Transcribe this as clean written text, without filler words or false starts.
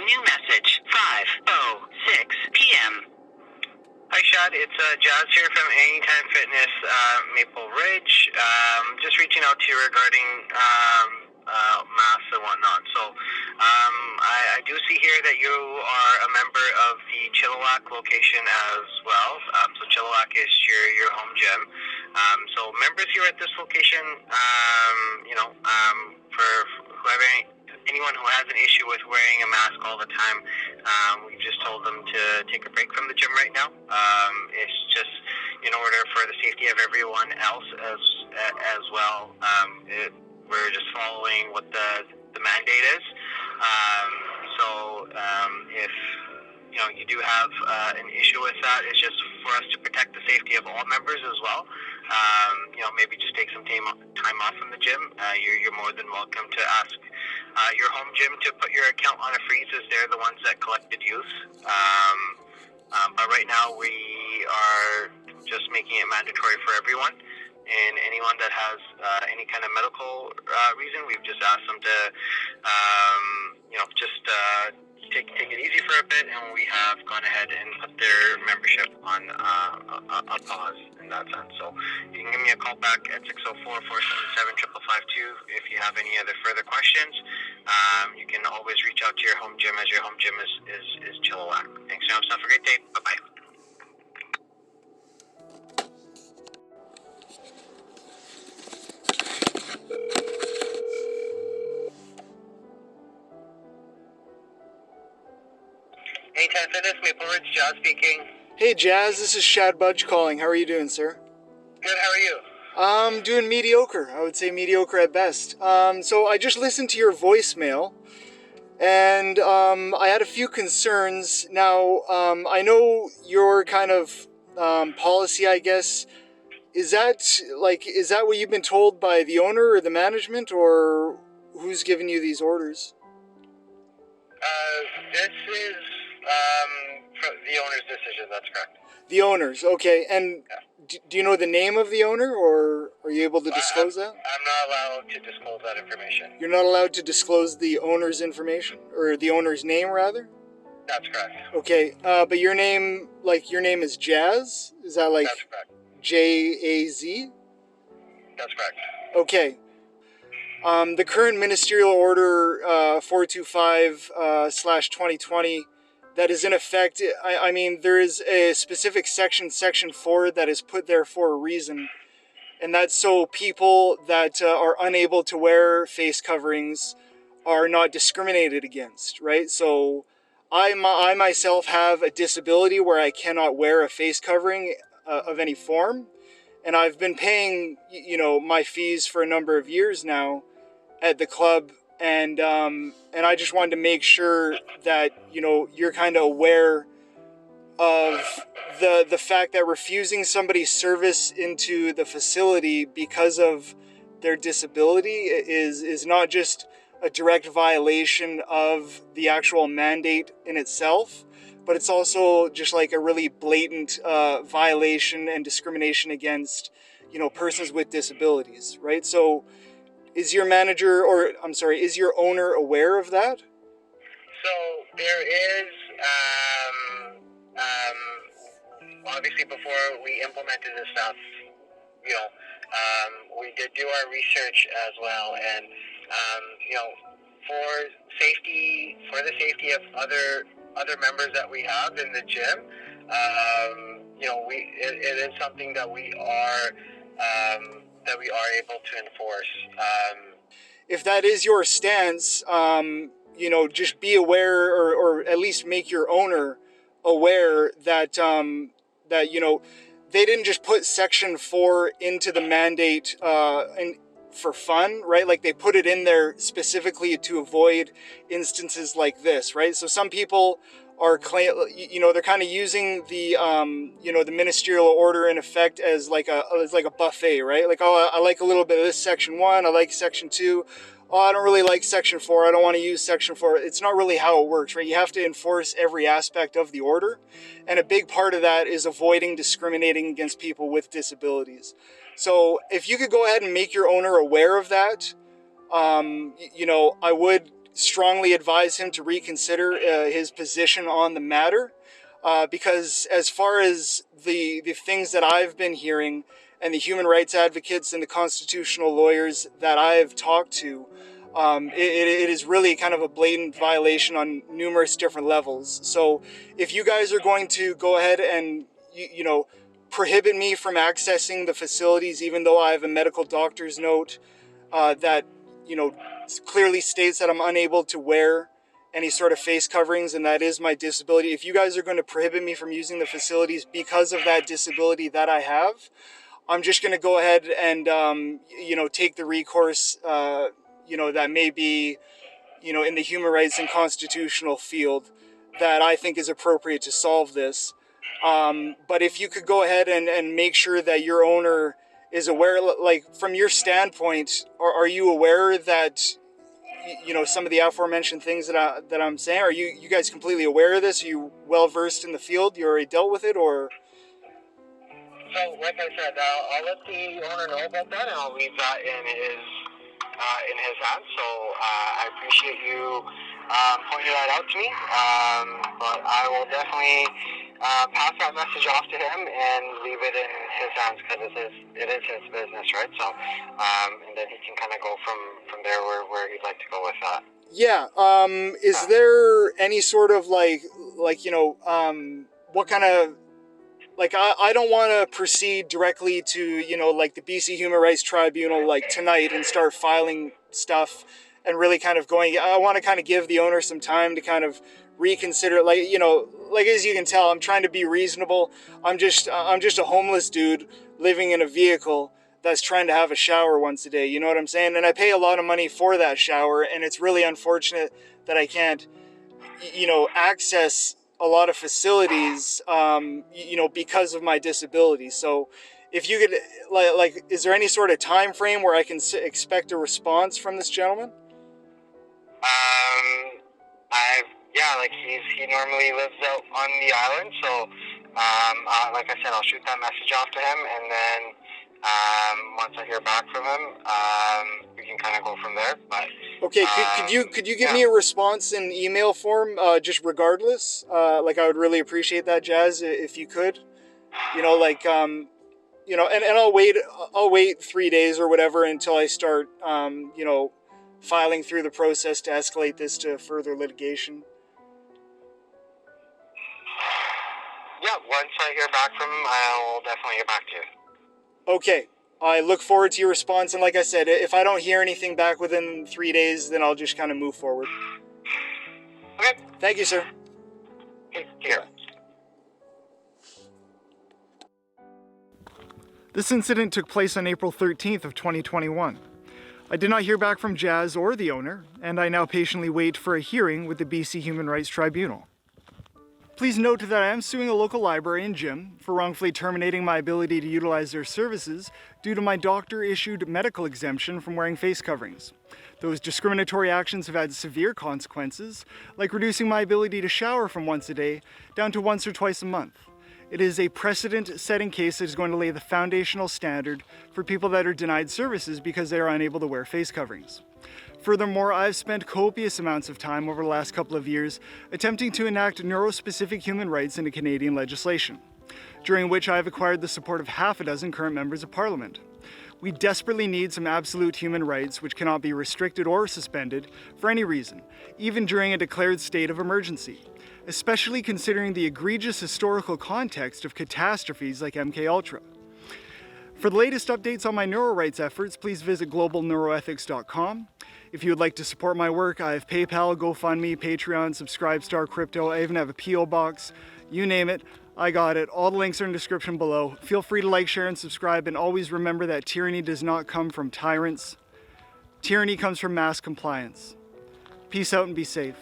New message, 5:06 p.m. Hi, Shad. It's Jazz here from Anytime Fitness, Maple Ridge. Just reaching out to you regarding masks and whatnot. So I do see here that you are a member of the Chilliwack location as well. So Chilliwack is your home gym. So members here at this location, for whoever, anyone who has an issue with wearing a mask all the time, we've just told them to take a break from the gym right now. It's just in order for the safety of everyone else as well. We're just following what the mandate is. If you do have an issue with that, it's just for us to protect the safety of all members as well. Maybe just take some time off from the gym. You're more than welcome to ask your home gym to put your account on a freeze, as they're the ones that collected youth. But right now we are just making it mandatory for everyone. And anyone that has any kind of medical reason, we've just asked them to, take it easy for a bit, and we have gone ahead and put their membership on a pause in that sense. So you can give me a call back at 604-477-5552 if you have any other further questions. You can always reach out to your home gym, as your home gym is Chilliwack. Thanks, Sam. Have a great day. Bye-bye. Anytime Fitness, Maple Ridge, Jazz speaking. Hey Jazz, this is Shad Budge calling. How are you doing, sir? Good, how are you? I'm doing mediocre. I would say mediocre at best. So I just listened to your voicemail, and I had a few concerns. Now, I know your kind of policy, I guess. Is that what you've been told by the owner or the management, or who's giving you these orders? This is the owner's decision, that's correct. The owner's, okay. And do you know the name of the owner, or are you able to disclose that? I'm not allowed to disclose that information. You're not allowed to disclose the owner's information, or the owner's name, rather? That's correct. Okay, but your name is Jazz? Is that like That's correct. J-A-Z? That's correct. Okay. The current ministerial order 425/2020 that is in effect, I mean, there is a specific section 4, that is put there for a reason. And that's so people that are unable to wear face coverings are not discriminated against, right? So I myself have a disability where I cannot wear a face covering of any form. And I've been paying, my fees for a number of years now at the club, and I just wanted to make sure that you're kind of aware of the fact that refusing somebody's service into the facility because of their disability is not just a direct violation of the actual mandate in itself, but it's also just like a really blatant violation and discrimination against persons with disabilities, right? So is your owner aware of that? So there is, obviously before we implemented this stuff, we did do our research as well, and for the safety of other members that we have in the gym, it is something that we are able to enforce. If that is your stance, just be aware, or at least make your owner aware that they didn't just put Section 4 into the mandate for fun, right? Like, they put it in there specifically to avoid instances like this, right? So some people are they're kind of using the the ministerial order in effect as like a buffet, right? Like, oh, I like a little bit of this Section 1, I like Section 2. Oh, I don't really like Section 4, I don't want to use Section 4. It's not really how it works, right? You have to enforce every aspect of the order, and a big part of that is avoiding discriminating against people with disabilities. So if you could go ahead and make your owner aware of that, I would strongly advise him to reconsider his position on the matter, because as far as the things that I've been hearing and the human rights advocates and the constitutional lawyers that I've talked to, it is really kind of a blatant violation on numerous different levels. So if you guys are going to go ahead and, prohibit me from accessing the facilities, even though I have a medical doctor's note that, clearly states that I'm unable to wear any sort of face coverings, and that is my disability. If you guys are going to prohibit me from using the facilities because of that disability that I have, I'm just going to go ahead and, take the recourse, that may be, in the human rights and constitutional field that I think is appropriate to solve this. But if you could go ahead and make sure that your owner is aware, like from your standpoint, are you aware that, some of the aforementioned things that I'm saying, are you guys completely aware of this? Are you well versed in the field? You already dealt with it, or? So, like I said, I'll let the owner know about that, and I'll leave that in his hands. So I appreciate you pointing that out to me. But I will definitely pass that message off to him and leave it in his hands, because it is his business, right? So, and then he can kind of go from there where he'd like to go with that. Yeah. Is there any sort of what kind of, I don't want to proceed directly to, the BC Human Rights Tribunal, tonight, and start filing stuff and really kind of going, I want to kind of give the owner some time to kind of reconsider, as you can tell, I'm trying to be reasonable. I'm just a homeless dude living in a vehicle that's trying to have a shower once a day. You know what I'm saying? And I pay a lot of money for that shower, and it's really unfortunate that I can't, access a lot of facilities, because of my disability. So if you could, is there any sort of time frame where I can expect a response from this gentleman? He normally lives out on the island, so like I said, I'll shoot that message off to him, and then once I hear back from him, we can kind of go from there. But okay, could you give me a response in email form, just regardless? I would really appreciate that, Jazz, if you could. And I'll wait 3 days or whatever until I start, filing through the process to escalate this to further litigation. Yeah, once I hear back from him, I'll definitely get back to you. Okay, I look forward to your response, and like I said, if I don't hear anything back within 3 days, then I'll just kind of move forward. Okay. Thank you, sir. Okay, here. This incident took place on April 13th of 2021. I did not hear back from Jazz or the owner, and I now patiently wait for a hearing with the BC Human Rights Tribunal. Please note that I am suing a local library and gym for wrongfully terminating my ability to utilize their services due to my doctor-issued medical exemption from wearing face coverings. Those discriminatory actions have had severe consequences, like reducing my ability to shower from once a day down to once or twice a month. It is a precedent-setting case that is going to lay the foundational standard for people that are denied services because they are unable to wear face coverings. Furthermore, I've spent copious amounts of time over the last couple of years attempting to enact neurospecific human rights into Canadian legislation, during which I have acquired the support of half a dozen current members of Parliament. We desperately need some absolute human rights which cannot be restricted or suspended for any reason, even during a declared state of emergency, especially considering the egregious historical context of catastrophes like MKUltra. For the latest updates on my neuro rights efforts, please visit globalneuroethics.com. If you would like to support my work, I have PayPal, GoFundMe, Patreon, Subscribestar, Crypto. I even have a P.O. box. You name it, I got it. All the links are in the description below. Feel free to like, share, and subscribe, and always remember that tyranny does not come from tyrants. Tyranny comes from mass compliance. Peace out and be safe.